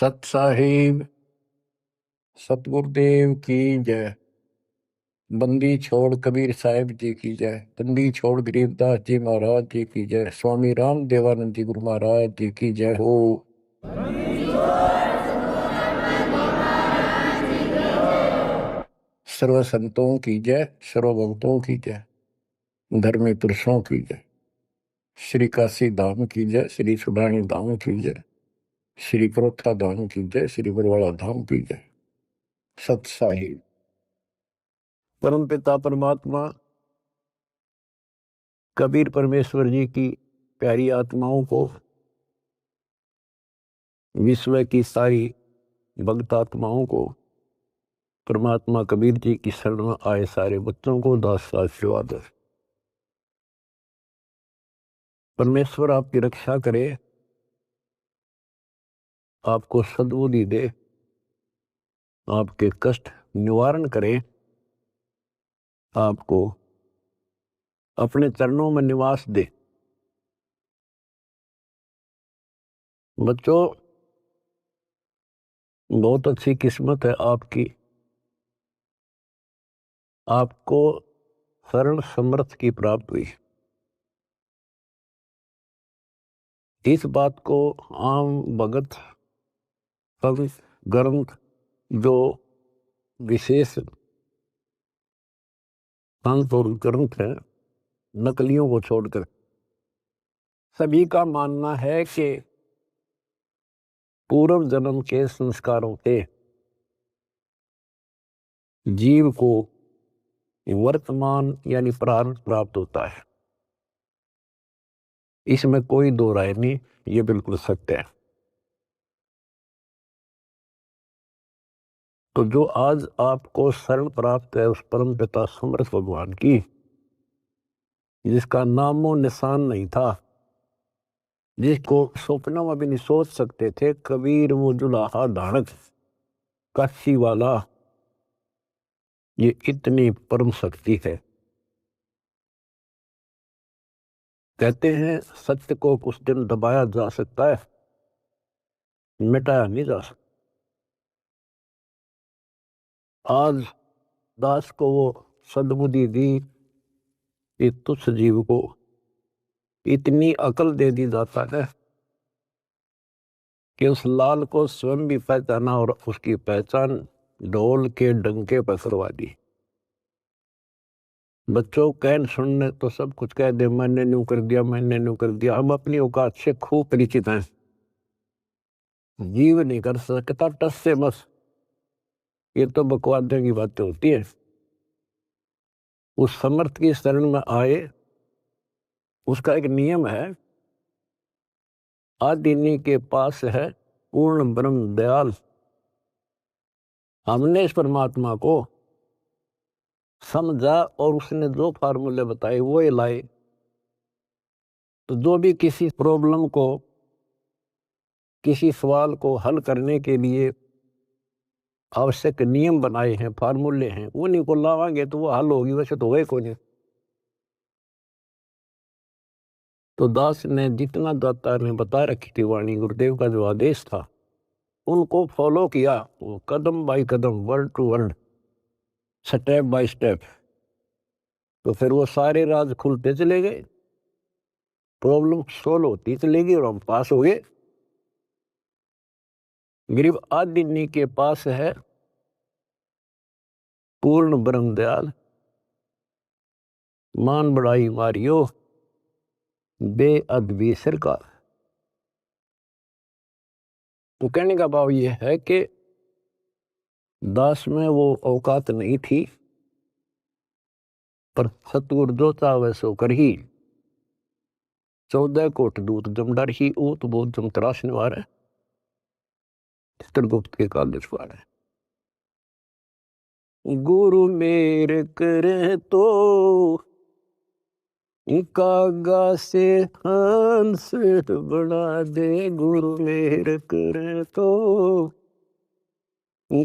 सत साहिब सतगुरुदेव की जय। बंदी छोड़ कबीर साहिब जी की जय। बंदी छोड़ गरीबदास जी महाराज जी की जय। स्वामी राम देवानंद जी गुरु महाराज जी की जय हो। सर्व संतों की जय, सर्व भक्तों की जय, धर्मी पुरुषों की जय। श्री काशी धाम की जय, श्री सुडानी धाम की जय, श्री परोथा धाम की जय, श्री बरवाड़ा धाम की जय। सत साहिब परम पिता परमात्मा कबीर परमेश्वर जी की प्यारी आत्माओं को, विश्व की सारी भक्त आत्माओं को, परमात्मा कबीर जी की शरण में आए सारे बच्चों को दास आशीर्वाद। परमेश्वर आपकी रक्षा करे, आपको सद्बुद्धि दे, आपके कष्ट निवारण करे, आपको अपने चरणों में निवास दे। बच्चों, बहुत अच्छी किस्मत है आपकी, आपको शरण समर्थ की प्राप्त हुई। इस बात को आम भगत सब ग्रंथ जो विशेष संत और ग्रंथ है, नकलियों को छोड़कर सभी का मानना है कि पूर्व जन्म के संस्कारों से जीव को वर्तमान यानी प्रारब्ध प्राप्त होता है। इसमें कोई दो राय नहीं, ये बिल्कुल सत्य है। तो जो आज आपको शरण प्राप्त है उस परम पिता समर्थ भगवान की, जिसका नामो निशान नहीं था, जिसको स्वप्न में भी नहीं सोच सकते थे, कबीर वो जुलाहा धारक काशी वाला, ये इतनी परम शक्ति है। कहते हैं सत्य को कुछ दिन दबाया जा सकता है, मिटाया नहीं जा सकता। आज दास को वो सद्बुद्धि दी, इस तुच्छ जीव को इतनी अकल दे दी जाता है कि उस लाल को स्वयं भी पहचाना और उसकी पहचान ढोल के डंके पर करवा दी। बच्चों कहन सुनने तो सब कुछ कह दे, मैंने न्यू कर दिया, मैंने न्यू कर दिया। हम अपनी औकात से खूब परिचित हैं, जीव नहीं कर सकता टस से मस, ये तो बकवादे की बातें होती है। उस समर्थ की शरण में आए, उसका एक नियम है, आदिनी के पास है पूर्ण ब्रह्म दयाल। हमने इस परमात्मा को समझा और उसने जो फार्मूले बताए वो ही लाए। तो जो भी किसी प्रॉब्लम को, किसी सवाल को हल करने के लिए आवश्यक नियम बनाए हैं, फार्मूले हैं, उन्हीं को लावांगे तो वो हल होगी, वैसे तो वही को नहीं। तो दास ने जितना दाता ने बता रखी थी वाणी, गुरुदेव का जो आदेश था, उनको फॉलो किया, वो कदम बाय कदम, word to word, step by step. तो फिर वो सारे राज खुलते चले गए, प्रॉब्लम सोल्व होती चलेगी और हम पास हो गए। गरीब आदिनी के पास है पूर्ण ब्रह्म दयाल, मान बढ़ाई मारियो बेअदबी सरकार। तो कहने का भाव ये है कि दास में वो औकात नहीं थी, पर सतगुरु जो चाहे सो कर ही। 14 कोट दूत जमडर ही ऊत बोध जम तराश निवार है, चित्रगुप्त के कागज पार है। गुरु मेरे करे तो कागा से हंस बना दे, गुरु मेरे करे तो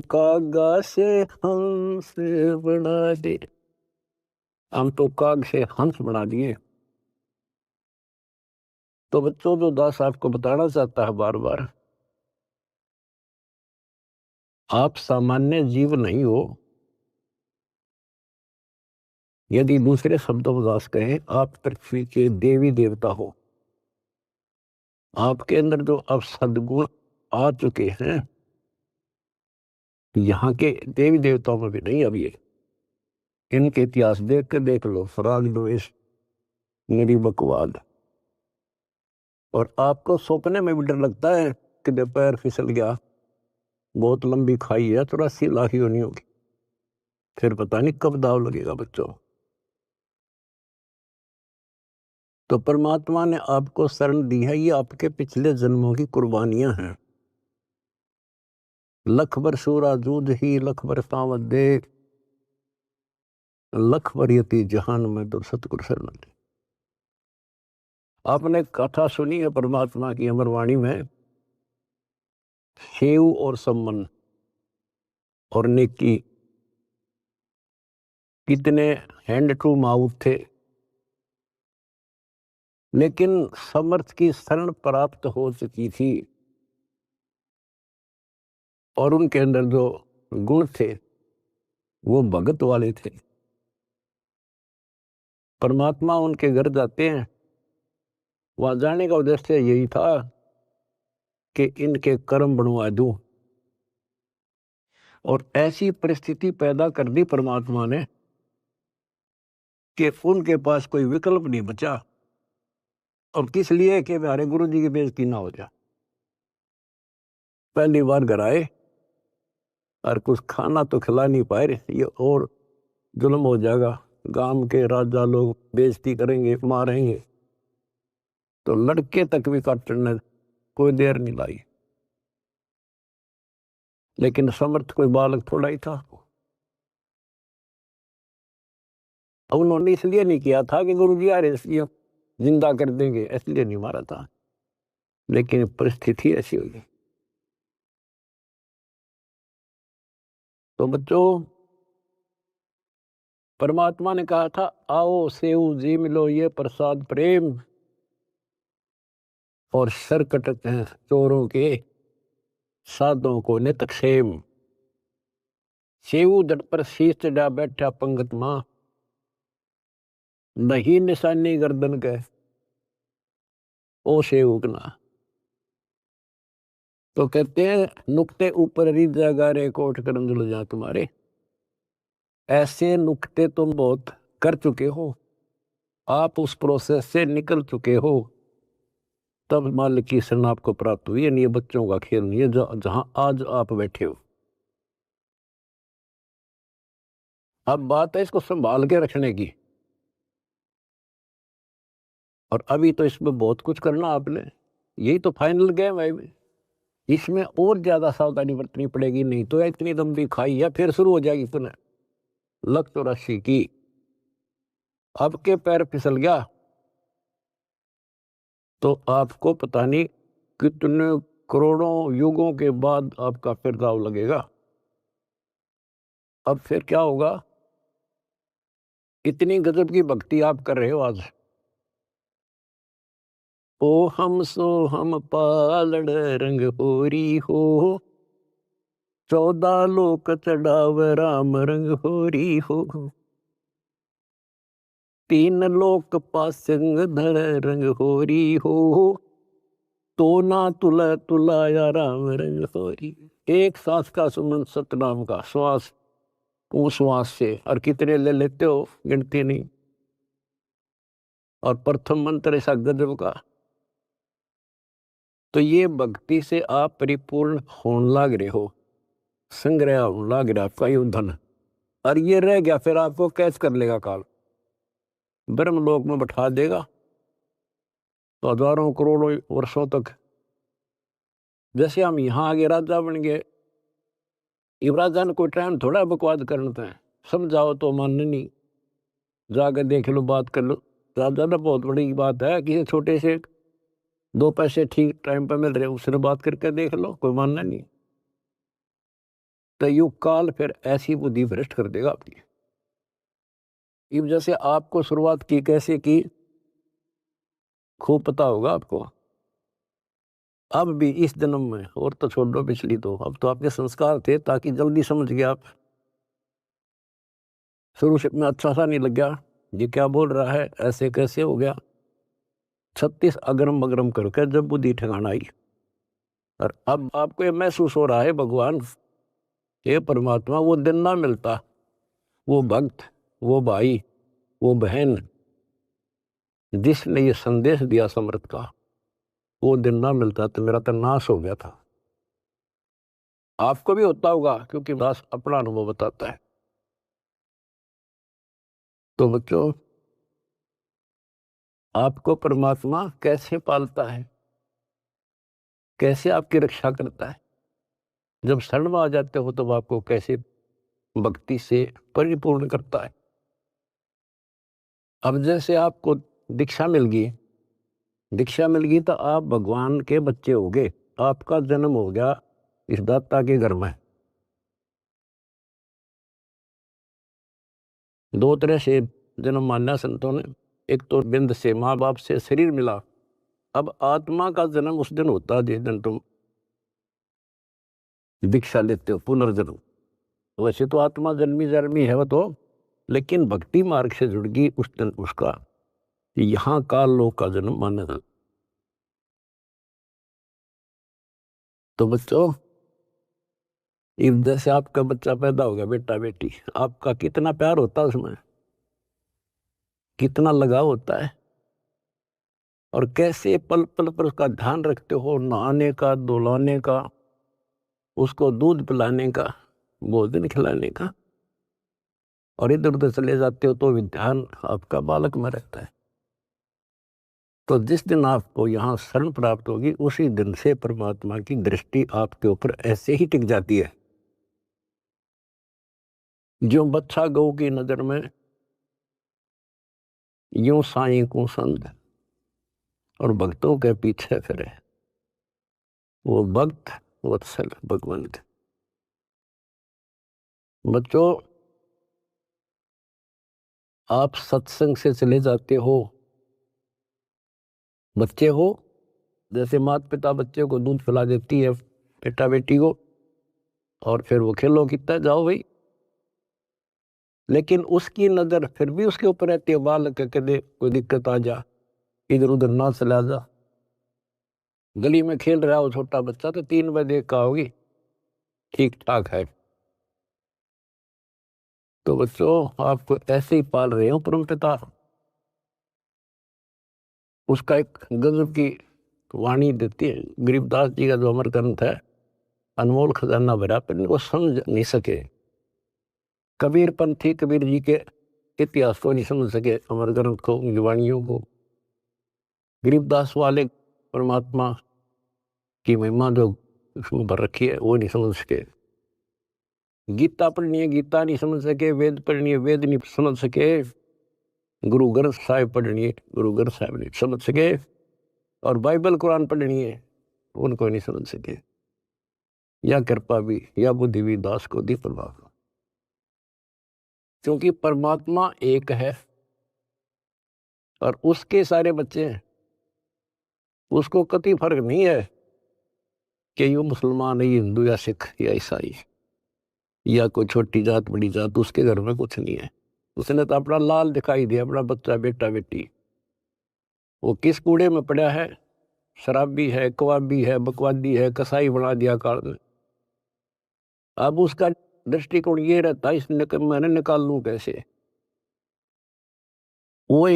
कागा से हंस बना दे। हम तो काग से हंस बना दिए। तो बच्चों, जो दास आपको बताना चाहता है बार बार, आप सामान्य जीव नहीं हो। यदि दूसरे शब्दों में दास कहें, आप पृथ्वी के देवी देवता हो। आपके अंदर जो अब सद्गुण आ चुके हैं, यहाँ के देवी देवताओं में भी नहीं। अब ये इनके इतिहास देख के देख लो, फराग द्वेष, निरीबकवाद। और आपको सपने में भी डर लगता है कि पैर फिसल गया, बहुत लंबी खाई है, 84 लाख ही होनी होगी, फिर पता नहीं कब दाव लगेगा बच्चों। तो परमात्मा ने आपको शरण दी है, ये आपके पिछले जन्मों की कुर्बानियां हैं। लख बर सूरा जूझ ही, लख बर सावत दे, लख बर यति जहान में तो सतगुरु शरण दे। आपने कथा सुनी है परमात्मा की अमरवाणी में, सेव और सम्मन और नेकी कितने हैंड टू माउथ थे, लेकिन समर्थ की शरण प्राप्त हो चुकी थी और उनके अंदर जो गुण थे वो भगत वाले थे। परमात्मा उनके घर जाते हैं, वहां जाने का उद्देश्य यही था कि इनके कर्म बनवा दूं। और ऐसी परिस्थिति पैदा कर दी परमात्मा ने कि उनके पास कोई विकल्प नहीं बचा। और किस लिए कि हमारे गुरु जी की बेइज्जती ना हो जाए। पहली बार घर आए और कुछ खाना तो खिला नहीं पाए, ये और जुल्म हो जाएगा, गांव के राजा लोग बेइज्जती करेंगे, मारेंगे। तो लड़के तक भी काटने कोई देर नहीं लाई। लेकिन समर्थ कोई बालक थोड़ा ही था। अब उन्होंने इसलिए नहीं किया था कि गुरु जी आ रहे इसलिए जिंदा कर देंगे, इसलिए नहीं मारा था, लेकिन परिस्थिति ऐसी हुई। तो बच्चों, परमात्मा ने कहा था, आओ सेऊ जी मिलो ये प्रसाद प्रेम, और सर कटते हैं चोरों के, साधों को नित क्षेम। सेऊ दट पर शीश चढ़ा बैठा पंगत मां, नहीं निशानी गर्दन के, ओ सेवकना। तो कहते हैं, नुक्ते ऊपर रिजा गारे कोट करम जुल जा तुम्हारे। ऐसे नुक्ते तुम बहुत कर चुके हो, आप उस प्रोसेस से निकल चुके हो, तब मालिक की शरण आपको प्राप्त हुई है। नहीं, ये बच्चों का खेल नहीं है जहां आज आप बैठे हो। अब बात है इसको संभाल के रखने की। और अभी तो इसमें बहुत कुछ करना आपने, यही तो फाइनल गेम है। इसमें और ज्यादा सावधानी बरतनी पड़ेगी, नहीं तो इतनी लंबी खाई है फिर शुरू हो जाएगी पुनः। लख 84 की, अब के पैर फिसल गया तो आपको पता नहीं कितने करोड़ों युगों के बाद आपका फिर दाव लगेगा। अब फिर क्या होगा, इतनी गजब की भक्ति आप कर रहे हो आज। ओ हम सो हम पालड़ रंग होरी हो, 14 लोक चढ़ाव राम रंग होरी हो, 3 लोक पासंग धर रंग होरी हो, तो ना तुला तुलाया राम रंग होरी। एक सांस का सुमन सतनाम का श्वास, उस श्वास से, और कितने ले लेते हो गिनती नहीं। और प्रथम मंत्र ऐसा गजब का। तो ये भक्ति से आप परिपूर्ण होने लग रहे हो, संग्रह होने लग रहा आपका ये धन। और ये रह गया फिर आपको कैच कर लेगा काल, ब्रह्मलोक में बैठा देगा तो हजारों करोड़ों वर्षों तक। जैसे हम यहाँ आगे राजा बन गए, इब राजा ने कोई टाइम थोड़ा बकवाद करना है, समझाओ तो मानने नहीं, जाकर देख लो, बात कर लो। राजा ना बहुत बड़ी बात है, किसी छोटे से 2 पैसे ठीक टाइम पर मिल रहे, उसने बात करके देख लो, कोई मानना नहीं। तो युग काल फिर ऐसी बुद्धि भ्रष्ट कर देगा आपकी। इब जैसे आपको शुरुआत की कैसे की, खूब पता होगा आपको। अब भी इस जन्म में, और तो छोड़ दो पिछली, तो अब तो आपके संस्कार थे ताकि जल्दी समझ गए आप। शुरू से में अच्छा सा नहीं लग गया, ये क्या बोल रहा है, ऐसे कैसे हो गया। 36 अगरम बगरम करके जब बुद्धि ठिकाना आई, और अब आपको ये महसूस हो रहा है भगवान, ये परमात्मा वो दिन ना मिलता, वो भक्त, वो भाई, वो बहन जिसने ये संदेश दिया समर्थ का, वो दिन ना मिलता तो मेरा तो नाश हो गया था। आपको भी होता होगा, क्योंकि दास अपना अनुभव बताता है। तो बच्चों, आपको परमात्मा कैसे पालता है, कैसे आपकी रक्षा करता है, जब शरण में आ जाते हो तब आपको कैसे भक्ति से परिपूर्ण करता है। अब जैसे आपको दीक्षा मिल गई, दीक्षा मिल गई तो आप भगवान के बच्चे हो गए, आपका जन्म हो गया इस दाता के घर में। दो तरह से जन्म माना संतों ने, एक तो बिंद से माँ बाप से शरीर मिला, अब आत्मा का जन्म उस दिन होता है जिस दिन तुम दीक्षा लेते हो, पुनर्जन्म। वैसे तो आत्मा जन्मी जन्मी है वो तो, लेकिन भक्ति मार्ग से जुड़ गई उस दिन उसका यहाँ काल लोक का जन्म माना था। तो बच्चों, जैसे आपका बच्चा पैदा हो गया, बेटा बेटी, आपका कितना प्यार होता है उसमें, कितना लगाव होता है, और कैसे पल पल पर उसका ध्यान रखते हो, नहाने का, धुलाने का, उसको दूध पिलाने का, भोजन खिलाने का, और इधर उधर चले जाते हो तो भी ध्यान आपका बालक में रहता है। तो जिस दिन आपको यहाँ शरण प्राप्त होगी, उसी दिन से परमात्मा की दृष्टि आपके ऊपर ऐसे ही टिक जाती है। जो बच्चा गौ की नजर में यूं साईं को संग और भक्तों के पीछे फिरे, वो भक्त वत्सल भगवंत। बच्चों, आप सत्संग से चले जाते हो, बच्चे हो, जैसे माता पिता बच्चे को दूध पिला देती है, बेटा बेटी को, और फिर वो खेलो कितना जाओ भाई, लेकिन उसकी नजर फिर भी उसके ऊपर रहती है, बालक के दे कोई दिक्कत आ जा, इधर उधर ना चला जा। गली में खेल रहा हो छोटा बच्चा तो 3 बजे का होगी, ठीक ठाक है। तो बच्चों, आपको ऐसे ही पाल रहे हो परम पिता। उसका एक गजब की वाणी देती है, गरीबदास जी का जो अमर ग्रंथ है, अनमोल खजाना भरा, पर इनको समझ नहीं सके। कबीर पंथी कबीर जी के इतिहास को नहीं समझ सके, अमर ग्रंथ को, उनकी वाणियों को। गरीबदास वाले परमात्मा की महिमा जो उसमें भर रखी है वो नहीं समझ सके। गीता पढ़नी है, गीता नहीं समझ सके। वेद पढ़नी है, वेद नहीं समझ सके। गुरु ग्रंथ साहिब पढ़नी है, गुरु ग्रंथ साहिब नहीं समझ सके। और बाइबल कुरान पढ़नी है, उनको नहीं समझ सके। या कृपा भी या बुद्धि भी दास को दी परमात्मा, क्योंकि परमात्मा एक है और उसके सारे बच्चे हैं। उसको कति फर्क नहीं है कि ये मुसलमान है, ये हिंदू या सिख या ईसाई या कोई छोटी जात बड़ी जात, उसके घर में कुछ नहीं है। उसने तो अपना लाल दिखाई दिया, अपना बच्चा बेटा बेटी। वो किस कूड़े में पड़ा है, शराबी है, कबाबी है, बकवादी है, कसाई बना दिया काल में। अब उसका दृष्टिकोण ये रहता है, मैंने निकाल लूं कैसे। वो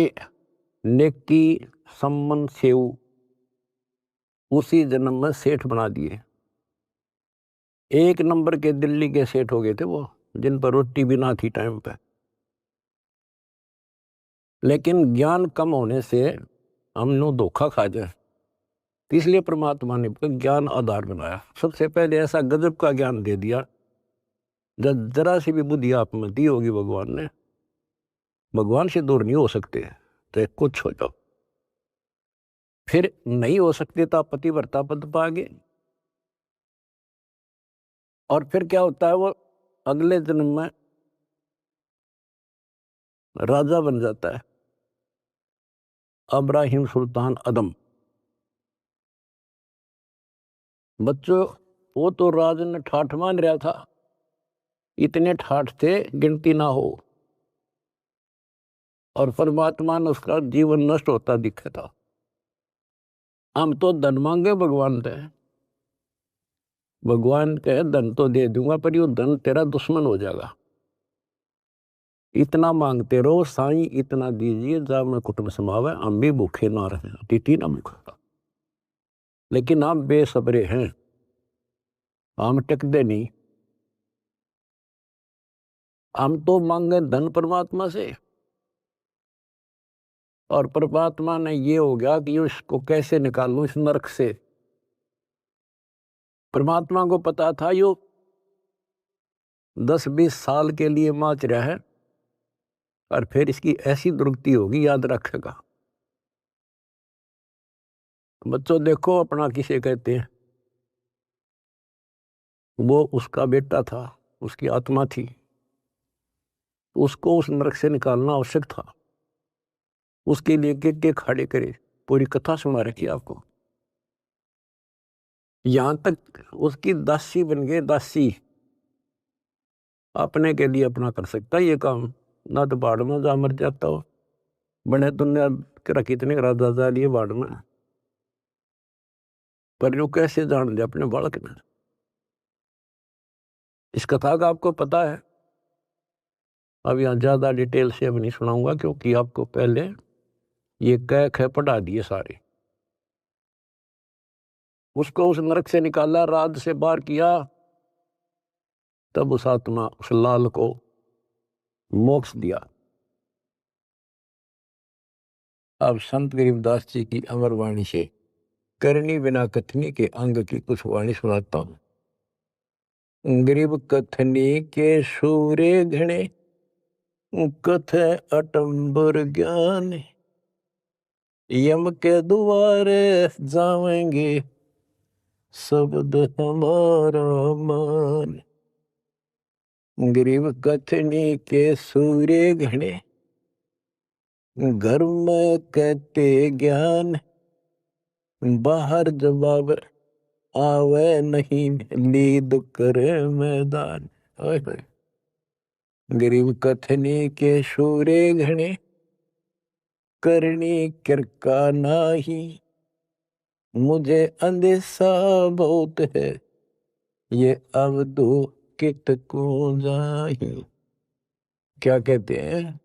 नेकी सम्मन सेव उसी जन्म में सेठ बना दिए। 1 नंबर के दिल्ली के सेठ हो गए थे वो, जिन पर रोटी भी ना थी टाइम पे। लेकिन ज्ञान कम होने से हम लोग धोखा खा जाए, इसलिए परमात्मा ने ज्ञान आधार बनाया। सबसे पहले ऐसा गजब का ज्ञान दे दिया, जब जरा सी भी बुद्धि आप में दी होगी भगवान ने, भगवान से दूर नहीं हो सकते, तो कुछ हो जाओ। फिर नहीं हो सकते तो आप पतिव्रता पद पाओगे। और फिर क्या होता है, वो अगले जन्म में राजा बन जाता है, अब्राहिम सुल्तान अदम। बच्चों, वो तो राज ने ठाठ मान रहा था, इतने ठाठ थे गिनती ना हो, और परमात्मा ने उसका जीवन नष्ट होता दिखा था। हम तो धन मांगे भगवान से, भगवान कहे धन तो दे दूंगा पर यो धन तेरा दुश्मन हो जाएगा, इतना मांगते रहो साईं इतना दीजिए जब मैं कुटुंब समावे, हम भी भूखे ना रहे, अतिथि ना भूखा। लेकिन हम बेसब्रे हैं, हम टिकते नहीं, हम तो मांगे धन परमात्मा से, और परमात्मा ने ये हो गया कि इसको कैसे निकालूं इस नरक से। परमात्मा को पता था यो 10-20 साल के लिए माच रहा है, और फिर इसकी ऐसी दुर्गति होगी, याद रखेगा। बच्चों देखो, अपना किसे कहते हैं, वो उसका बेटा था, उसकी आत्मा थी, उसको उस नरक से निकालना आवश्यक था। उसके लिए के खड़े करे, पूरी कथा सुना रखी आपको। यहां तक उसकी दासी बन गए, दासी अपने के लिए अपना कर सकता ये काम, ना तो बाढ़ में जा मर जाता हो, बने दुनिया के कितने राजा जा लिए बाढ़ में, पर यो कैसे जान ले अपने बालक ने। इस कथा का आपको पता है। अब यहाँ ज्यादा डिटेल से अब नहीं सुनाऊंगा, क्योंकि आपको पहले ये कह ख पढ़ा दिए सारे। उसको उस नरक से निकाला, राज से बाहर किया, तब उस आत्मा उस लाल को मोक्ष दिया। अब संत गरीबदास जी की अमर वाणी से करनी बिना कथनी के अंग की कुछ वाणी सुनाता हूं। गरीब कथनी के सूरे घणे, कथ अटंबर ज्ञान, यम के द्वारे जावेंगे शब्द हमारा मान। गरीब कथनी के सूरे घणे, घर में कहते ज्ञान, बाहर जवाब आवे नहीं, नींद करे मैदान। गरीब कथनी के सूरे घणे, करनी किरका नाही, मुझे अंदेशा बहुत है, ये अब दो कित को जाही। क्या कहते हैं,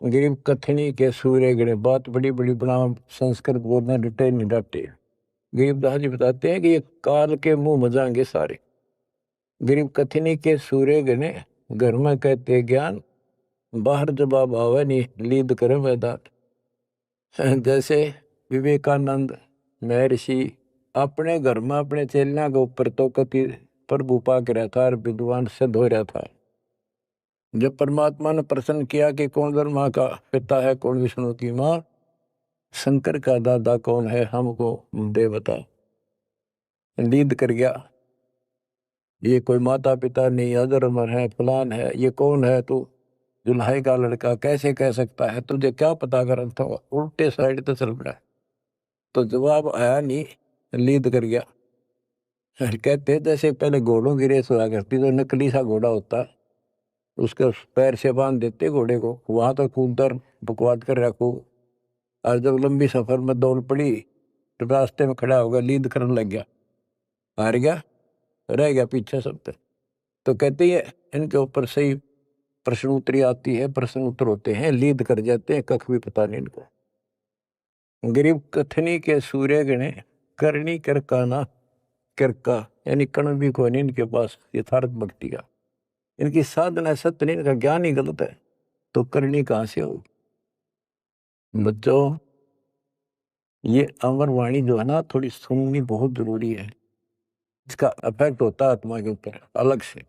गरीब कथनी के सूर्य गणे, बात बड़ी बड़ी बना संस्कृत बोलना डटे नहीं डटे। गरीबदास जी बताते हैं कि ये काल के मुंह मजाएंगे सारे। गरीब कथनी के सूर्य गणे, घर में कहते ज्ञान, बाहर जवाब आवे नहीं, लीद करे मैदान। जैसे विवेकानंद महर्षि अपने घर में अपने चेलिया के ऊपर तो कति प्रभु पाक रहा था और विद्वान सिद्ध हो रहा था। जब परमात्मा ने प्रश्न किया कि कौन ब्रह्मा का पिता है, कौन विष्णु की माँ, शंकर का दादा कौन है, हमको दे बता। लीद कर गया, ये कोई माता पिता नहीं, अधर्म है, फलान है, ये कौन है तू, जुल्हाई का लड़का कैसे कह सकता है, तुझे क्या पता कर था। उल्टे साइड तो चल पड़ा, तो जवाब आया नहीं, लीद कर गया। कहते जैसे पहले घोड़ों की रेस हुआ करती, तो नकली सा घोड़ा होता, उसके पैर से बांध देते घोड़े को, वहां तक कूदकर बकवाद कर रखो, और जब लंबी सफर में दौड़ पड़ी तो रास्ते में खड़ा होगा, लीद करने लग गया, हार गया, रह गया पीछे सब तक। तो कहते हैं इनके ऊपर सही प्रश्न उत्तरी आती है, प्रश्न उत्तर होते हैं, लीद कर जाते हैं, कख भी पता नहीं इनको। गरीब कथनी के सूर्य गणे, करनी करकाना, करका यानी कण भी कोई नहीं इनके पास यथार्थ भक्ति का, इनकी साधना सत्य नहीं, इनका ज्ञान ही गलत है, तो करनी कहां से होगी। बच्चों, ये अमर वाणी जो है ना, थोड़ी सुननी बहुत जरूरी है। इसका इफेक्ट होता है आत्मा के ऊपर अलग से,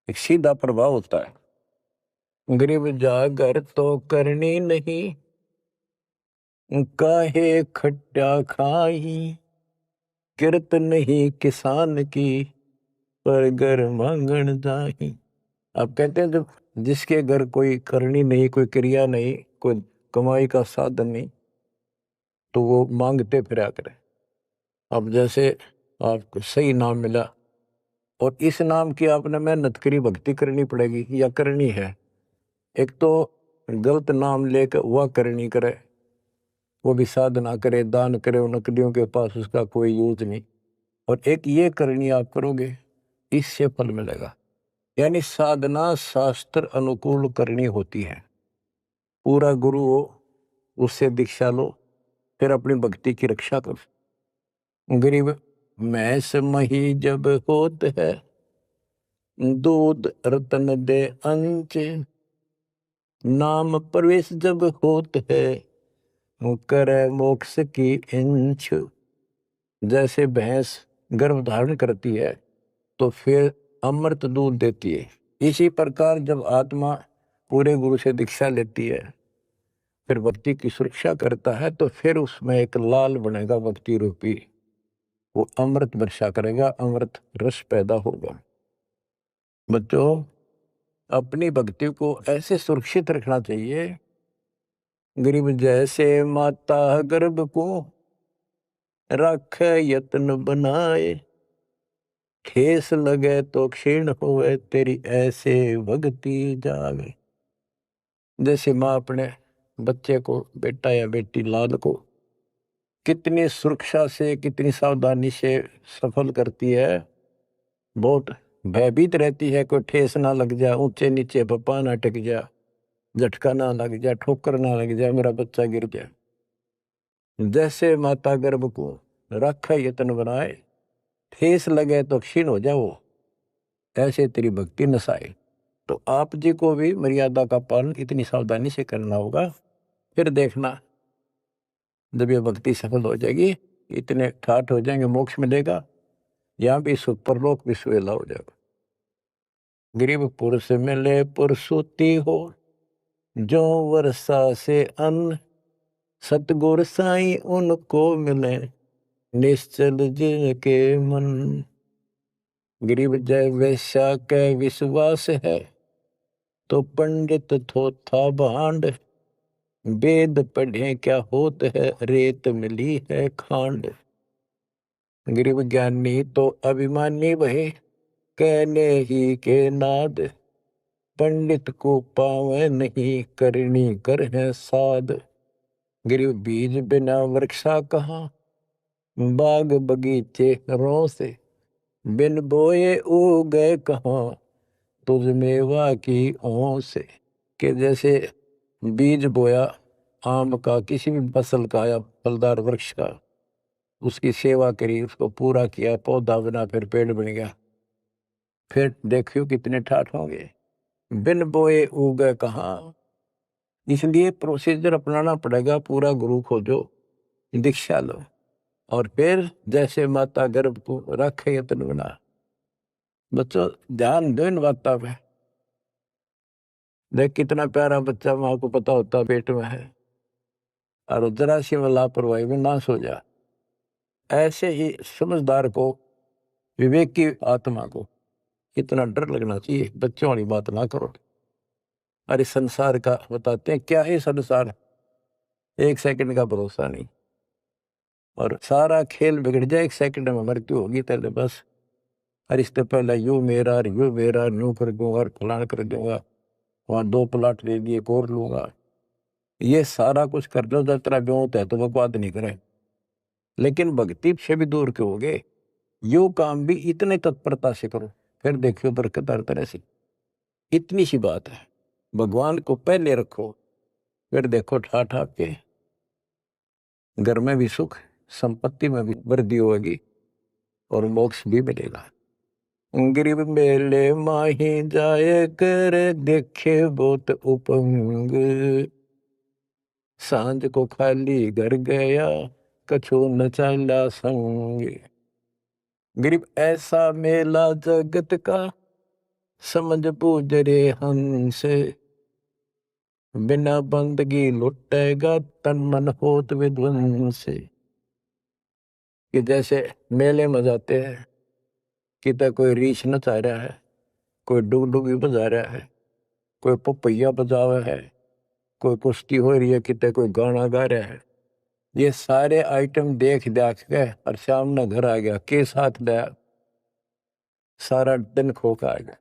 एक सीधा प्रभाव होता है। गरीब जागर तो करनी नहीं, काहे खट्टा खाई, किरत नहीं किसान की, पर घर मांगन जाही। अब कहते हैं जब जिसके घर कोई करनी नहीं, कोई क्रिया नहीं, कोई कमाई का साधन नहीं, तो वो मांगते फिरा करे। अब जैसे आपको सही नाम मिला। और इस नाम की आपने मेहनत करी, भक्ति करनी पड़ेगी या करनी है। एक तो गलत नाम लेकर वह करनी करे, वो भी साधना करे, दान करे, उन नकलियों के पास उसका कोई यूज नहीं। और एक ये करनी आप करोगे, इससे फल मिलेगा। यानी साधना शास्त्र अनुकूल करनी होती है। पूरा गुरु हो, उससे दीक्षा लो, फिर अपनी भक्ति की रक्षा करो। गरीब मैस मही जब होत है, दूध रतन दे अंच, नाम प्रवेश जब होत है, करे मोक्ष की इंच। जैसे भैंस गर्भ धारण करती है तो फिर अमृत दूध देती है, इसी प्रकार जब आत्मा पूरे गुरु से दीक्षा लेती है, फिर भक्ति की सुरक्षा करता है, तो फिर उसमें एक लाल बनेगा भक्ति रूपी, वो अमृत वर्षा करेगा, अमृत रस पैदा होगा। बच्चों, अपनी भक्ति को ऐसे सुरक्षित रखना चाहिए। गरीब जैसे माता गर्भ को रखे यत्न बनाए, ठेस लगे तो क्षीण होए, तेरी ऐसे भक्ति जागे। जैसे माँ अपने बच्चे को, बेटा या बेटी लाल को कितनी सुरक्षा से, कितनी सावधानी से सफल करती है, बहुत भयभीत रहती है, कोई ठेस ना लग जाए, ऊंचे नीचे पप्पा ना टिक जाए, झटका ना लग जाए, ठोकर ना लग जाए, मेरा बच्चा गिर जाए। जैसे माता गर्भ को रखे यत्न बनाए, ठेस लगे तो क्षीण हो जाओ, ऐसे तेरी भक्ति नसाए। तो आप जी को भी मर्यादा का पालन इतनी सावधानी से करना होगा। फिर देखना, जब ये भक्ति सफल हो जाएगी, इतने ठाठ हो जाएंगे, मोक्ष मिलेगा, यहाँ भी सुख, परलोक भी सुहेला हो जाएगा। गरीब पुरुष मिले पुरसुती हो, जो वर्षा से अन्न, सतगुर साई उनको मिले, निश्चल जिनके मन। गरीब जय वैश्या के विश्वास है, तो पंडित थोथा भांड, वेद पढ़े क्या होत है, रेत मिली है खांड। गरीब ज्ञानी तो अभिमानी वही, कहने ही के नाद, पंडित को पावे नहीं, करनी कर है साध। गरीब बीज बिना वृक्षा कहाँ, बाग बगीचे रो से, बिन बोए उगे कहाँ, तुझ मेवा की ओं से। कि जैसे बीज बोया आम का, किसी भी फसल का या फलदार वृक्ष का, उसकी सेवा करी, उसको पूरा किया, पौधा बना, फिर पेड़ बन गया, फिर देखियो कितने ठाठ होंगे। बिन बोए उगे कहाँ, इसलिए प्रोसीजर अपनाना पड़ेगा। पूरा गुरु खोजो, दीक्षा लो, और फिर जैसे माता गर्भ को रखे यत्न बना। बच्चों, ध्यान दो इन बातों पे। देख कितना प्यारा बच्चा, माँ को पता होता पेट में है, और जरा सी में लापरवाही में नाश हो जा। ऐसे ही समझदार को, विवेक की आत्मा को कितना डर लगना चाहिए। बच्चों वाली बात ना करो। अरे संसार का बताते हैं, क्या है संसार, एक सेकंड का भरोसा नहीं, और सारा खेल बिगड़ जाए, एक सेकंड में मृत्यु होगी तेरे बस। और इससे पहले यू मेरा न्यू कर दूंगा, और फलान कर दूंगा, वहां 2 प्लाट ले लिए, एक और लूंगा। ये सारा कुछ कर लो, जब तेरा ब्योत है तो बकवाद नहीं करे, लेकिन भक्ति से भी दूर क्यों, यो काम भी इतने तत्परता से करो, फिर देखियो बरकत हर तरह से। इतनी सी बात है, भगवान को पहले रखो, फिर देखो ठाठ आपके घर में भी सुख, संपत्ति में भी वृद्धि होगी, और मोक्ष भी मिलेगा। गरीब मेले माही जाए कर, देखे बहुत उपंग, सांझ को खाली घर गया, कछु न चला संग। गरीब ऐसा मेला जगत का, समझ बूझ रे हंस, बिना बंदगी लुटेगा, तन मन होत विध्वंस। कि जैसे मेले में जाते हैं, कितना कोई रीछ नचा रहा है, कोई डुगडुगी बजा रहा है, कोई पपैया बजा रहा है, कोई कुश्ती हो रही है, कितने कोई गाना गा रहा है। ये सारे आइटम देख देख के और सामने घर आ गया, के साथ दया सारा दिन खो के आ गया।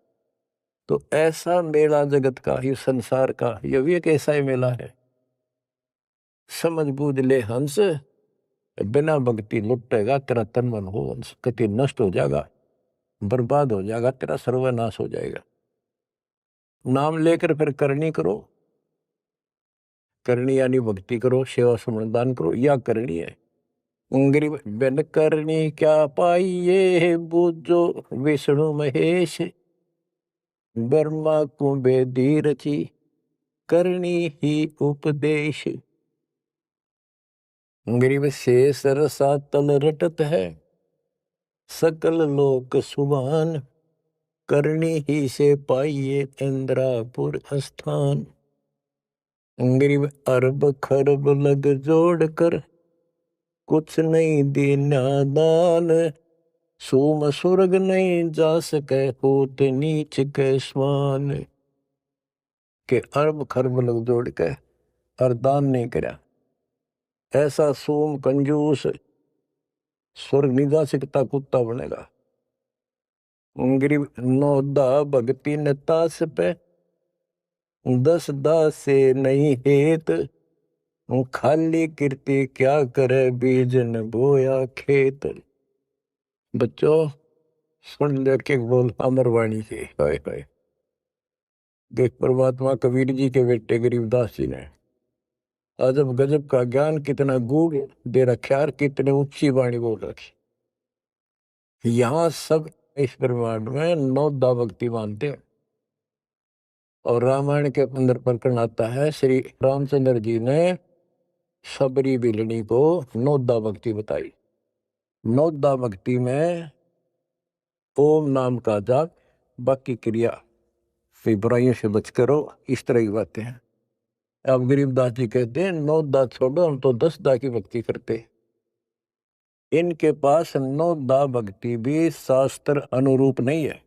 तो ऐसा मेला जगत का, ये संसार का, ये भी एक ऐसा ही मेला है। समझ बूझ ले हंस, बिना भक्ति लुटेगा तेरा तन मन हो हंस, कति नष्ट हो जाएगा, बर्बाद हो जाएगा, तेरा सर्वनाश हो जाएगा। नाम लेकर फिर करनी करो, करनी यानी भक्ति करो, सेवा समर्पण दान करो, या करनी है। गरीब बिन करनी क्या पाइये, बूझो विष्णु महेश, ब्रह्मा को बेदी रची, करनी ही उपदेश। गरीब शेष रसातल रटत है, सकल लोक सुभान, करनी ही से पाइये इंद्रापुर स्थान। गरीब अरब खरब लग जोड़ कर, कुछ नहीं दीना दान, सोम स्वर्ग नहीं जा सके, होत नीच के स्वान। के अरब खरब लग जोड़ के और दान नहीं करा, ऐसा सोम कंजूस स्वर्ग नहीं जा सकता, कुत्ता बनेगा। गरीब नौदा भक्ति नतास पे, 10 दास से नहीं हेत, खाली कीर्ति क्या करे, बीज न बोया खेत। बच्चों सुन ले के बोल अमरवाणी के, हाय हाय। देख परमात्मा कबीर जी के बेटे गरीबदास जी ने अजब गजब का ज्ञान कितना गूढ़ दे रखा, कितने ऊंची वाणी बोल रखी। यहाँ सब इस ब्रह्मांड में नौदा भक्ति मानते हैं। और रामायण के अंदर प्रकरण आता है, श्री रामचंद्र जी ने सबरी बिलनी को नौदा भक्ति बताई। नौदा भक्ति में ओम नाम का जाप, बाकी क्रिया, फिर बुराइयों से बच करो, इस तरह की बातें हैं। अब गरीबदास जी कहते हैं 9 दा छोड़ो, हम तो 10 दा की भक्ति करते। इनके पास 9 दा भक्ति भी शास्त्र अनुरूप नहीं है।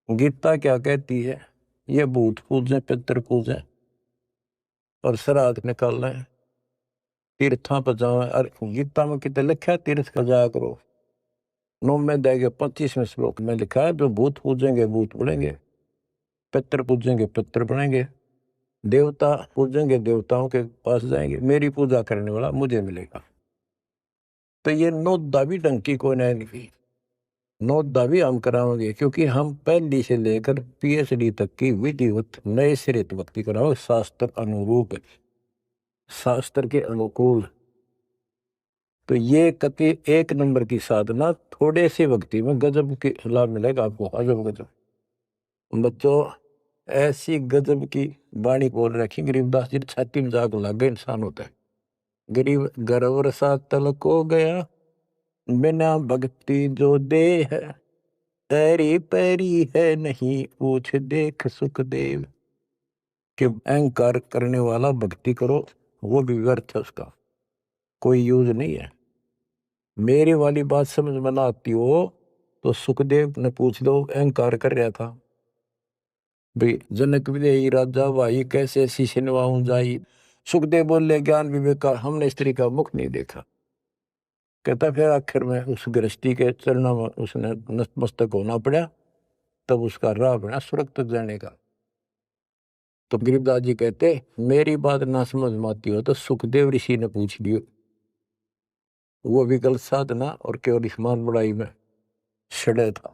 गीता क्या कहती है, ये भूत पूजें पितर पूजें और श्राद्ध निकालना है, तीर्थां पर जाओ। और गीता में कितने लिखा है, तीर्थ का जाया करो। 9 में देगा 25वें श्लोक में लिखा है, जो भूत पूजेंगे भूत बनेंगे, पितर पूजेंगे पितर बनेंगे, देवता पूजेंगे देवताओं के पास जाएंगे, मेरी पूजा करने वाला मुझे मिलेगा। तो ये 9 दा भी डंकी को नहीं, 9 दा भी हम कराओगे, क्योंकि हम पहली से लेकर PhD तक की विधिवत नए सिरे भक्ति कराओगे, शास्त्र अनुरूप, शास्त्र के अनुकूल। तो ये कति 1 नंबर की साधना, थोड़े से भक्ति में गजब के लाभ मिलेगा आपको, अजब गजब। बच्चों ऐसी गजब की वाणी बोल रखी गरीबदास जी, छाती में जाग लग गए इंसान होता है। गरीब गर्व सा तल को गया, बिना भक्ति जो दे है, तेरी पैरी है नहीं पूछ देख सुखदेव। कि अहंकार करने वाला भक्ति करो, वो भी व्यर्थ है, उसका कोई यूज नहीं है। मेरी वाली बात समझ में ना आती हो तो सुखदेव ने पूछ लो, अहंकार कर रहा था भाई, जनक विदेही राजा भाई कैसे शीश निभाऊं जाई। सुखदेव बोले ज्ञान विवेक का हमने स्त्री का मुख नहीं देखा। कहता फिर आखिर में उस गृहस्थी के चरणों में उसने नतमस्तक होना पड़ा, तब उसका राह बना स्वर्ग तक जाने का। तो गरीबदास जी कहते मेरी बात ना समझ में आती हो तो सुखदेव ऋषि ने पूछ लियो, वो भी गलत साधना और केवल ईमान बड़ाई में सड़े था।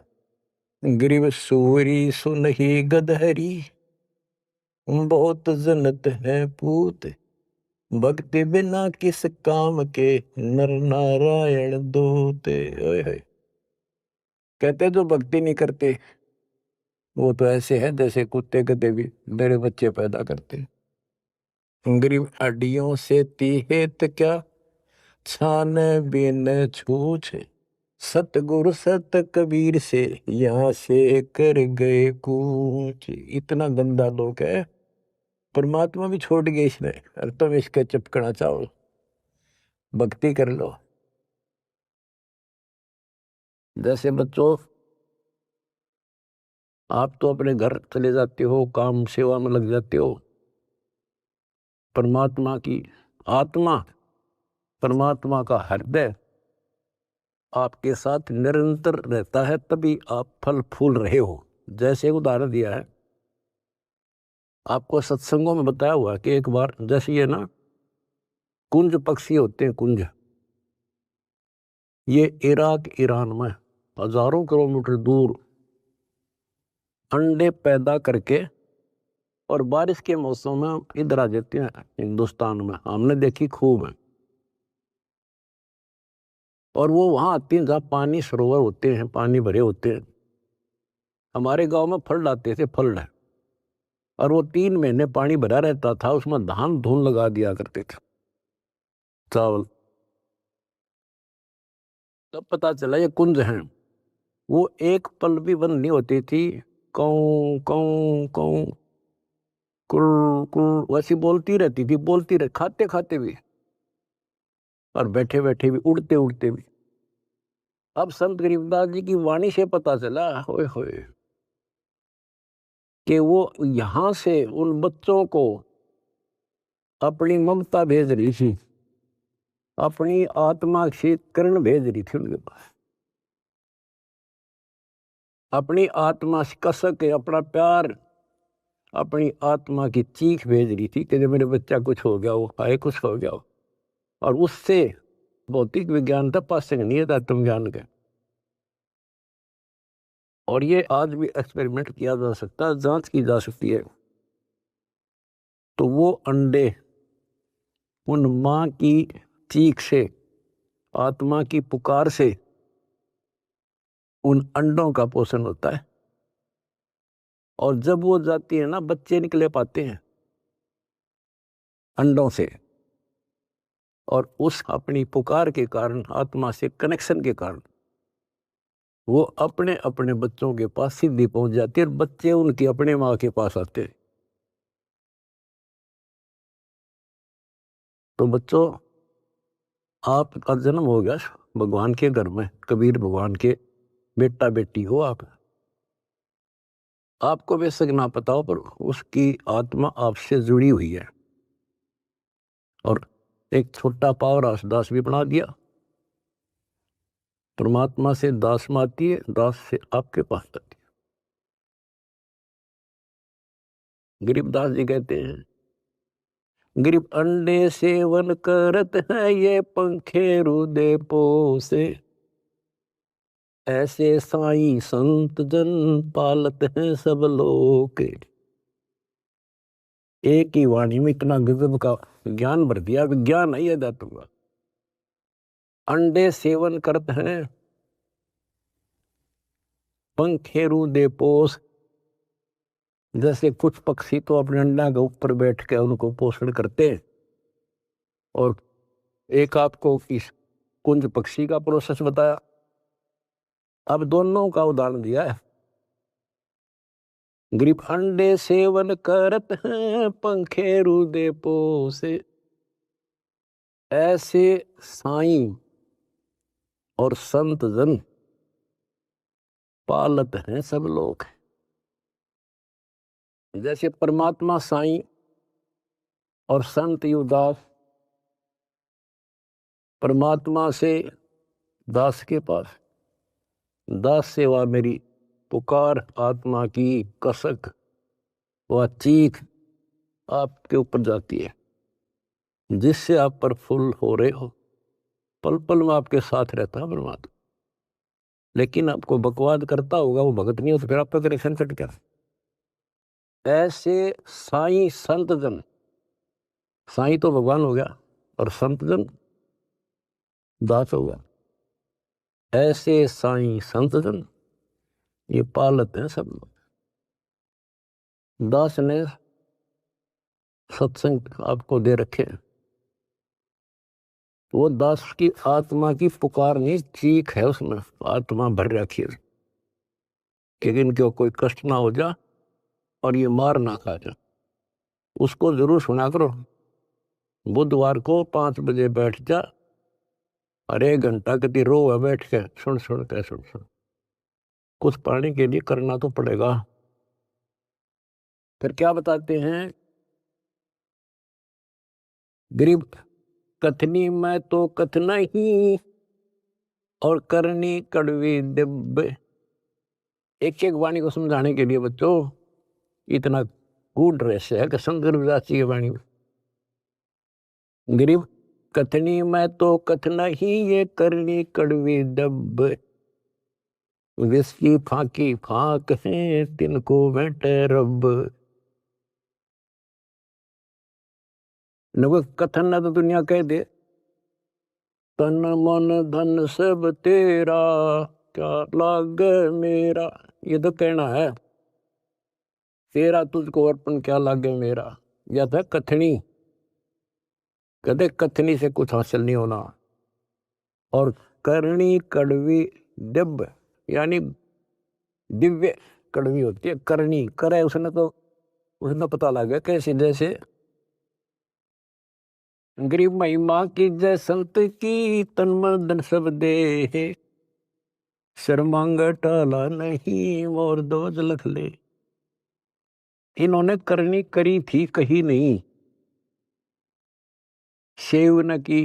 गरीब सूरी सुनही गदहरी, बहुत जनत है पूत, भक्ति बिना किस काम के, नर नारायण दूते। ओए होए। कहते जो भक्ति नहीं करते वो तो ऐसे है जैसे कुत्ते गधे भी मेरे बच्चे पैदा करते। गरीब हड्डियों से तीहेत क्या, छान बिन छूछ, सतगुरु सत कबीर से यहाँ से कर गए कूच। इतना गंदा लोग है, परमात्मा भी छोड़ गए इसने, और तुम इसके चिपकना चाहो, भक्ति कर लो। जैसे बच्चों आप तो अपने घर चले जाते हो, काम सेवा में लग जाते हो, परमात्मा की आत्मा परमात्मा का हृदय आपके साथ निरंतर रहता है, तभी आप फल फूल रहे हो। जैसे उदाहरण दिया है आपको सत्संगों में बताया हुआ कि एक बार जैसे ये ना कुंज पक्षी होते हैं, कुंज, ये इराक ईरान में हजारों किलोमीटर दूर अंडे पैदा करके और बारिश के मौसम में इधर आ जाते हैं हिंदुस्तान में, हमने देखी खूब है। और वो वहां आती हैं जहाँ पानी सरोवर होते हैं, पानी भरे होते हैं। हमारे गांव में फल आते थे, फल है, और वो 3 महीने पानी भरा रहता था, उसमें धान धून लगा दिया करते थे, चावल। तब पता चला ये कुंज हैं। वो एक पल भी बंद नहीं होती थी, कौं कौं कौं कुर कुर वैसी बोलती रहती थी, बोलती रह, खाते खाते भी और बैठे बैठे भी, उड़ते उड़ते भी। अब संत गरीबदास जी की वाणी से पता चला, होए होए, कि वो यहां से उन बच्चों को अपनी ममता भेज रही थी, अपनी आत्मा से किरण भेज रही थी उनके पास, अपनी आत्मा से कसक के अपना प्यार, अपनी आत्मा की चीख भेज रही थी कि जब मेरे बच्चा कुछ हो गया हो, आए कुछ हो गया हो। और उससे भौतिक विज्ञान था, पासिंग नहीं था तुम ज्ञान के। और ये आज भी एक्सपेरिमेंट किया जा सकता है, जांच की जा सकती है। तो वो अंडे उन माँ की चीख से, आत्मा की पुकार से उन अंडों का पोषण होता है। और जब वो जाती है ना, बच्चे निकले पाते हैं अंडों से, और उस अपनी पुकार के कारण, आत्मा से कनेक्शन के कारण वो अपने अपने बच्चों के पास सीधी पहुंच जाती है, और बच्चे उनकी अपने माँ के पास आते हैं। तो बच्चों, आपका जन्म हो गया भगवान के घर में, कबीर भगवान के बेटा बेटी हो आप। आपको बेशक ना पता हो, पर उसकी आत्मा आपसे जुड़ी हुई है। और एक छोटा पावर हाउस दास भी बना दिया। परमात्मा से दास में आती है, दास से आपके पास आती है। गरीबदास जी कहते हैं, गरीब अंडे सेवन करत है, ये पंखे रुदे पोसे, ऐसे साईं संत जन पालत हैं सब लोग। एक ही वाणी में इतना गजब का ज्ञान भर दिया, विज्ञान नहीं है दातूंगा। अंडे सेवन करते हैं, पंखे रुदे पोस, जैसे कुछ पक्षी तो अपने अंडा के ऊपर बैठ के उनको पोषण करते हैं। और एक आपको इस कुंज पक्षी का प्रोसेस बताया, अब दोनों का उदाहरण दिया है। गरीब अंडे सेवन करत हैं, पंखे रुदे पोसे, ऐसे साईं और संत जन पालत हैं सब लोग। जैसे परमात्मा साईं और संत युवदास परमात्मा से दास के पास, दास सेवा मेरी पुकार, आत्मा की कसक व चीख आपके ऊपर जाती है, जिससे आप प्रफुल्ल हो रहे हो। पल पल में आपके साथ रहता है परमात्मा। लेकिन आपको बकवाद करता होगा, वो भगत नहीं हो, तो फिर आपका कनेक्शन कट गया। ऐसे साईं संत जन, साईं तो भगवान हो गया और संत जन दास हो गया। ऐसे साईं संत जन ये पालत हैं सब लोग। दास ने सत्संग आपको दे रखे, वो दास की आत्मा की पुकार नहीं, चीख है उसमें, आत्मा भर रखी है कि इनको कोई कष्ट ना हो जा और ये मार ना खा जा। उसको जरूर सुना करो। बुधवार को 5 बजे बैठ जा और 1 घंटा कति रो है बैठ के, सुन सुन के, सुन सुन। कुछ पाने के लिए करना तो पड़ेगा। फिर क्या बताते हैं, गरीब कथनी मैं तो कथना ही और करनी कड़वी दिव्य। एक एक वाणी को समझाने के लिए बच्चों इतना गूढ़ रहस्य है कि शंकर विदास जी की वाणी में गरीब कथनी मैं तो कथना ही ये करनी कड़वी दब। विस्की फाकी फाक है तिनको बैठे रब। न कथन ना तो दुनिया कह दे तन मन धन सब तेरा क्या लाग मेरा। ये तो कहना है तेरा तुझको अर्पण क्या लागे मेरा। या था कथनी कहते कथनी से कुछ हासिल नहीं होना। और करनी कड़वी दिव्य यानी दिव्य कड़वी होती है। करनी करे उसने पता लग गया कैसे जैसे गरीब महिमा की जय संत की तन मन धन सब दे। शर्मांग टाला नहीं मोर दोज लख ले। इन्होंने करनी करी थी कही नहीं सेव न की।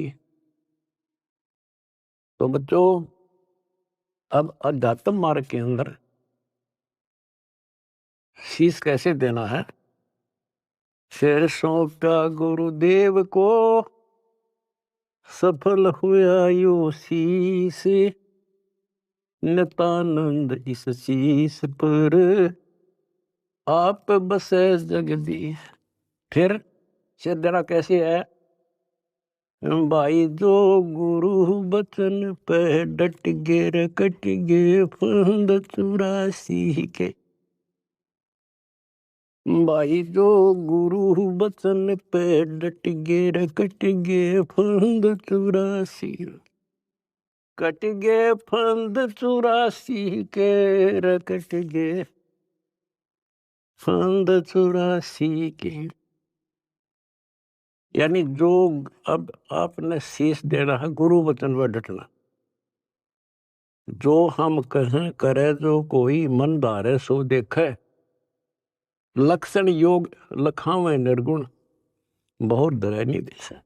तो बच्चों अब अध्यात्म मार्ग के अंदर शीश कैसे देना है। शेर सौंपा गुरुदेव को सफल हुआ यो शीश। नितानंद इस शीश पर आप बसे जगदीश। फिर शेर देना कैसे है भाई जो गुरु बचन पे डट गे रकट गे फंद 84 के। भाई जो गुरु बचन पे डट गे रकट गे फंद 84। कट गे फंद 84 के रकट गे फंद 84 के। यानी जो अब आपने शीश देना है गुरु वचन पर डटना। जो हम कहें करे जो कोई मन धारे सो देखे। लक्षण योग लखावे निर्गुण बहुत डरे नहीं दिसे।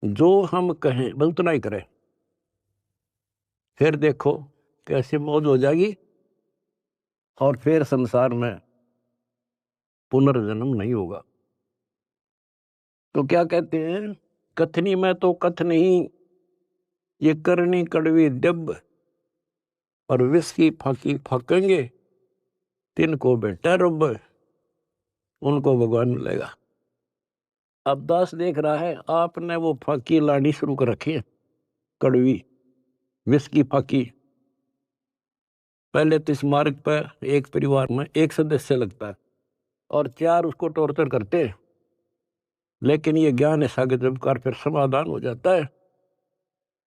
जो हम कहें बस उतना ही करे फिर देखो कैसे मौज हो जाएगी। और फिर संसार में पुनर्जन्म नहीं होगा। तो क्या कहते हैं कथनी में तो कथ नहीं ये करनी कड़वी दब। और विष की फाकी फाकेंगे तिनको बेटा रब उनको भगवान मिलेगा। अब दास देख रहा है आपने वो फाकी लानी शुरू कर रखी है कड़वी विष की फाकी। पहले तो इस मार्ग पर एक परिवार में एक सदस्य लगता है और 4 उसको टॉर्चर करते हैं। लेकिन ये ज्ञान ऐसा कि जब कर फिर समाधान हो जाता है।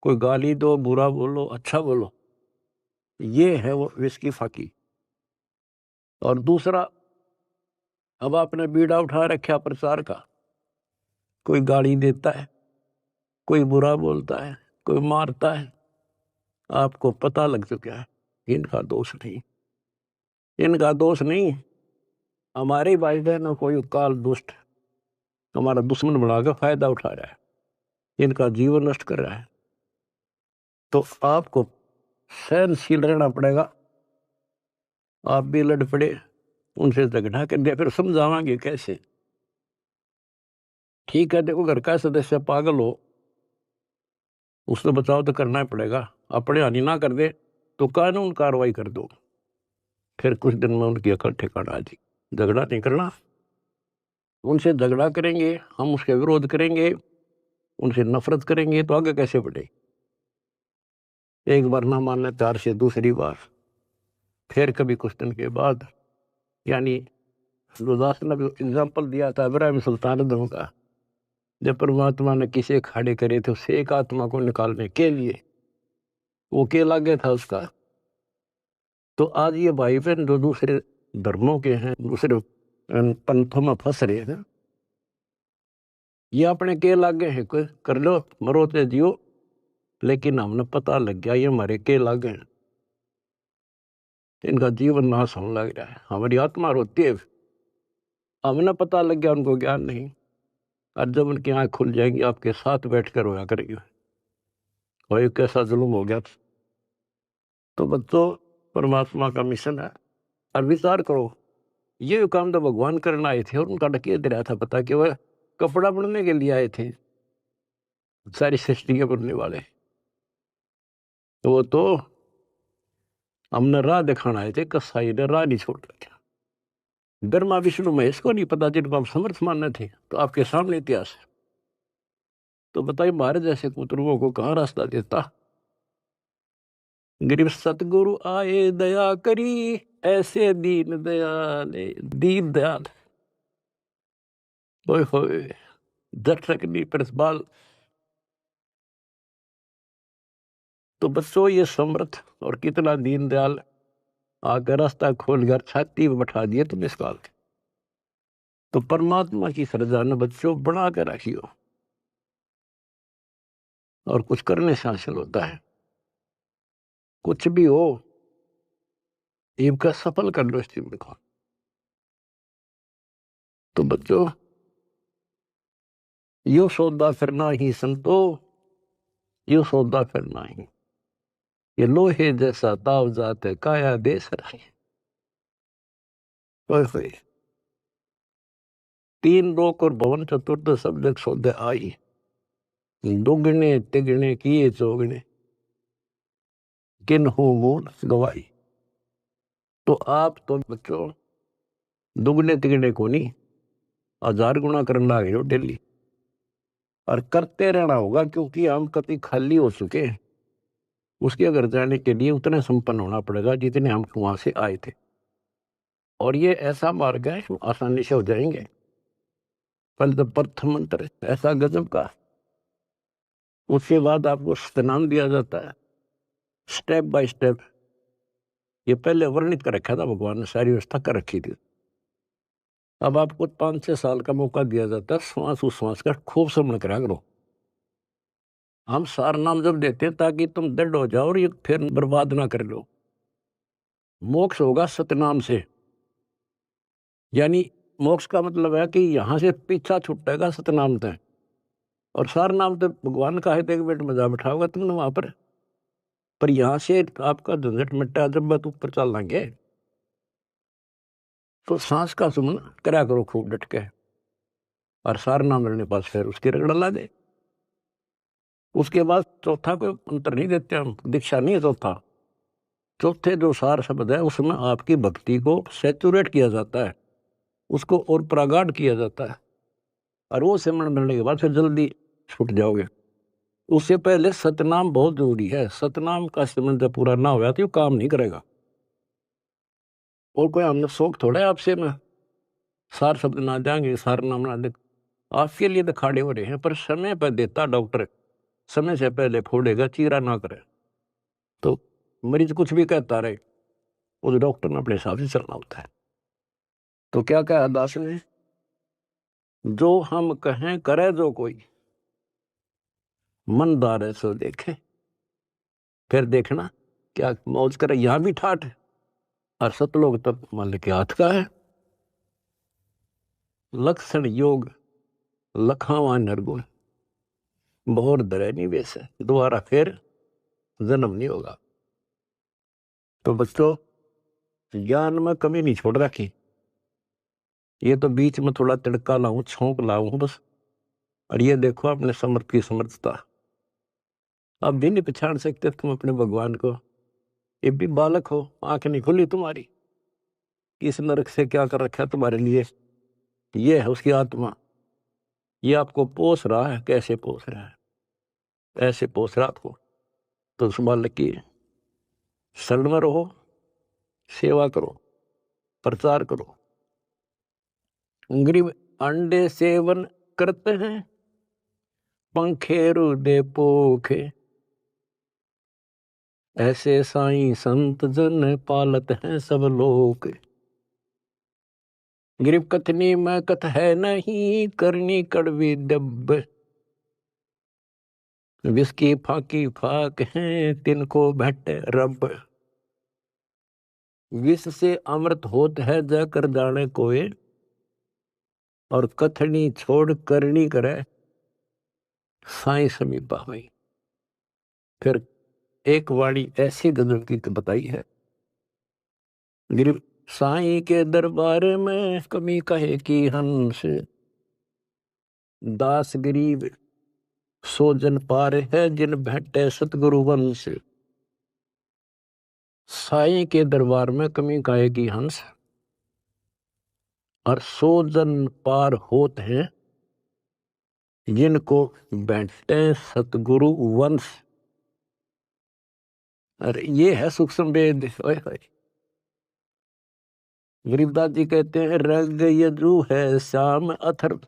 कोई गाली दो बुरा बोलो अच्छा बोलो ये है वो विष की फाकी। और दूसरा अब आपने बीड़ा उठा रखा प्रचार का। कोई गाली देता है कोई बुरा बोलता है कोई मारता है। आपको पता लग चुका है इनका दोष नहीं। इनका दोष नहीं हमारे भाई बहन कोई काल दुष्ट हमारा दुश्मन बनाकर फायदा उठा रहा है इनका जीवन नष्ट कर रहा है। तो आपको सहनशील रहना पड़ेगा। आप भी लड़ पड़े उनसे झगड़ा कर दिया फिर समझावांगे कैसे। ठीक है देखो घर का सदस्य पागल हो उससे बचाव तो करना ही पड़ेगा। अपने हानि ना कर दे तो कानून कार्रवाई कर दो। फिर कुछ दिन में उनकी अकल ठिकाना आ जाएगी। झगड़ा नहीं करना। उनसे झगड़ा करेंगे हम उसके विरोध करेंगे उनसे नफरत करेंगे तो आगे कैसे बढ़े। एक बार ना मानने 4 से दूसरी बार फिर कभी कुछ दिन के बाद। यानी गुरदास ने भी एग्जाम्पल दिया था इब्राहिम सुल्तान का जब परमात्मा ने किसे खड़े करे थे उस एक आत्मा को निकालने के लिए वो के लागे था उसका। तो आज ये भाई बहन जो दूसरे धर्मों के हैं दूसरे पंथों में फंस रहे हैं ये अपने के लागे हैं कोई कर लो मरो ते जियो। लेकिन हमने पता लग गया ये हमारे के लागे हैं इनका जीवन नाश होने लग रहा है। हमारी आत्मा रोती है हमने पता लग गया उनको ज्ञान नहीं। और जब उनकी आँख खुल जाएंगी आपके साथ बैठकर रोया करेंगे, और कैसा जुल्म हो गया। तो बच्चों, परमात्मा का मिशन है, और विचार करो, ये काम तो भगवान करने आए थे और उनका डकिया दे रहा था, पता कि वह कपड़ा बनने के लिए आए थे, सारी सृष्टि के बनने वाले। तो वो तो हमने राह दिखाना आए थे, कसाई ने राह नहीं छोड़ रखा। ब्रह्मा विष्णु महेश को नहीं पता, जिनको हम समर्थ मानने थे, तो आपके सामने इतिहास है। तो बताइए, हमारे जैसे कुतरुओं को कहाँ रास्ता देता। गरीब सतगुरु आए दया करी, ऐसे दीन दयाल, दीन दयाल, ओए होए, दर्शक नहीं प्रसबाल। तो बच्चों, ये समर्थ और कितना दीन दयाल आकर रास्ता खोल कर छाती में बैठा दिए तुम इस काल के। तो परमात्मा की सृजा ने बच्चों बना कर रखियो, और कुछ करने से हासिल होता है। कुछ भी हो, इनका सफल कर लो इस जीवन को। तो बच्चों, यो सौदा फिरना ही संतो, यो सौदा फिरना ही, ये लोहे जैसा ताव जात है, काया देश रहे। ओए होए, तीन लोक और भवन चतुर्थ सब जग सौदे आई, दुगने तिगने किए चौगने, किन हो मूल गवाई। तो आप तो बच्चों दुगने तिगने को नहीं, 1000 गुना करना है डेली, और करते रहना होगा, क्योंकि हम कभी खाली हो चुके हैं। उसके घर जाने के लिए उतने संपन्न होना पड़ेगा जितने हम वहां से आए थे, और ये ऐसा मार्ग है, आसानी से हो जाएंगे। पहले तो प्रथम मंत्र ऐसा गजब का, उसके बाद आपको स्नान दिया जाता है स्टेप बाय स्टेप। ये पहले वर्णित कर रखा था भगवान ने, सारी व्यवस्था कर रखी थी। अब आपको 5-6 साल का मौका दिया जाता है, श्वास उश्वास का खूब समझ करा करो। हम सार नाम जब देते हैं ताकि तुम दृढ़ हो जाओ और ये फिर बर्बाद ना कर लो। मोक्ष होगा सतनाम से, यानी मोक्ष का मतलब है कि यहां से पीछा छुटेगा सतनाम तक, और सार नाम तो भगवान का है, तो एक मिनट मजा बिठाओगा तुमने वहां पर यहां से आपका झंझट मिटा जब बात ऊपर चल लेंगे। तो सांस का सुमन करा करो खूब डट के, और सार नाम मिलने पास फिर उसकी रगड़ ला दे। उसके बाद चौथा कोई अंतर नहीं देते हम, दीक्षा नहीं है चौथा। चौथे जो सार शब्द है उसमें आपकी भक्ति को सैचुरेट किया जाता है, उसको और प्रगाढ़ किया जाता है, और वो सिमरण मिलने के बाद फिर जल्दी छूट जाओगे। उससे पहले सतनाम बहुत जरूरी है। सतनाम का सिमरण जब पूरा ना होगा तो ये काम नहीं करेगा। और कोई हमने शौक थोड़ा है आपसे में सार शब्द ना देंगे, सार नाम ना दे, आपके लिए तो खाड़े हो रहे हैं, पर समय पर देता डॉक्टर, समय से पहले फोड़ेगा, चीरा ना करे। तो मरीज कुछ भी कहता रहे, उस डॉक्टर ने अपने हिसाब से चलना होता है। तो क्या कहा दास ने, जो हम कहें करे जो कोई, मन दार सो देखे। फिर देखना क्या मौज करे, यहां भी ठाठ, और सतलोक तब मान के हाथ का है। लक्षण योग लखावा नरगुण, बहुर दरे निवेश है, दोबारा फिर जन्म नहीं होगा। तो बच्चों, ज्ञान में कमी नहीं छोड़ रखी, ये तो बीच में थोड़ा तिड़का लाऊं, छोंक लाऊं बस। और ये देखो अपने समर्थ की समर्थता, अब भी नहीं पहचान सकते तुम अपने भगवान को। ये भी बालक हो, आंख नहीं खुली तुम्हारी, किस नरक से क्या कर रखा है तुम्हारे लिए। ये है उसकी आत्मा, ये आपको पोस रहा है। कैसे पोस रहा है, ऐसे पोस रहा आपको। तो उस बालक की शरण में रहो, सेवा करो, प्रचार करो। गरीब अंडे सेवन करते हैं, पंखे रुदे पोखे, ऐसे साईं संत जन पालत हैं सब लोग। गरीब कथनी में कथ है नहीं, करनी कड़वी दब, विस्की फाकी फाक है, तिनको भेटे रब। विष से अमृत होत है, जाकर जाने कोई, और कथनी छोड़ करनी करे साई समीपा हुई। फिर एक वाणी ऐसी गजल की बताई है, गरीब साई के दरबार में कमी कहे की हंस, दास गरीब सो जन पार है जिन भेटे सतगुरु वंश। साई के दरबार में कमी कहे की हंस, और सो जन पार होत हैं जिनको भेटे सतगुरु वंश। अरे ये है सूक्ष्म वेद। गरीबदास जी कहते हैं रग यजु है श्याम अथर्व,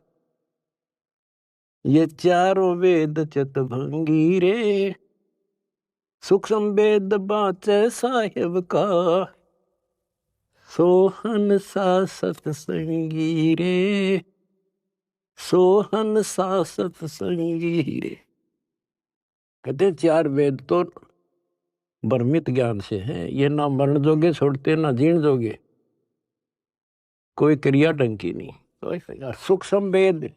ये चारों वेद चितभंगी रे, सूक्ष्म वेद बाचे साहिब का, सोहन सा सतसंगी रे, सोहन सा सतसंगी रे। कहते चार वेद तो भ्रमित ज्ञान से हैं, ये ना मरण जोगे छोड़ते ना जीण जोगे, कोई क्रिया ढंग की नहीं। सूक्ष्म वेद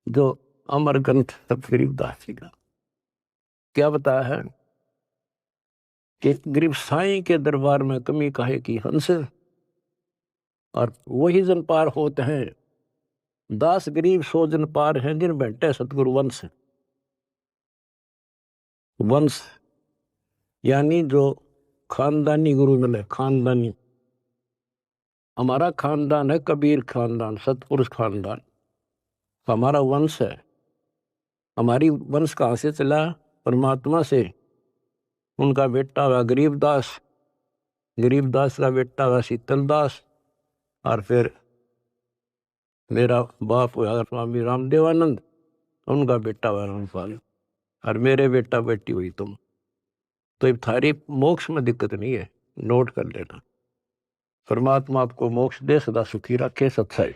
जो अमर ग्रंथ गरीबदास जी का क्या बताया है कि गरीब साईं के दरबार में कमी काहे की हंस, और वही जन पार होते हैं, दास गरीब सो जन पार हैं जिन बैठे सतगुरु वंश। वंश यानी जो खानदानी गुरु मिले, खानदानी। हमारा खानदान है कबीर खानदान, सतपुरुष खानदान, हमारा वंश है। हमारी वंश कहाँ से चला? परमात्मा से। उनका बेटा हुआ गरीबदास, गरीबदास का बेटा हुआ शीतलदास, और फिर मेरा बाप हुआ स्वामी रामदेवानंद, उनका बेटा हुआ रामपाल, और मेरे बेटा बेटी हुई तुम। तो ये थारी मोक्ष में दिक्कत नहीं है, नोट कर लेना। परमात्मा आपको मोक्ष दे, सदा सुखी रखे। सत्संग।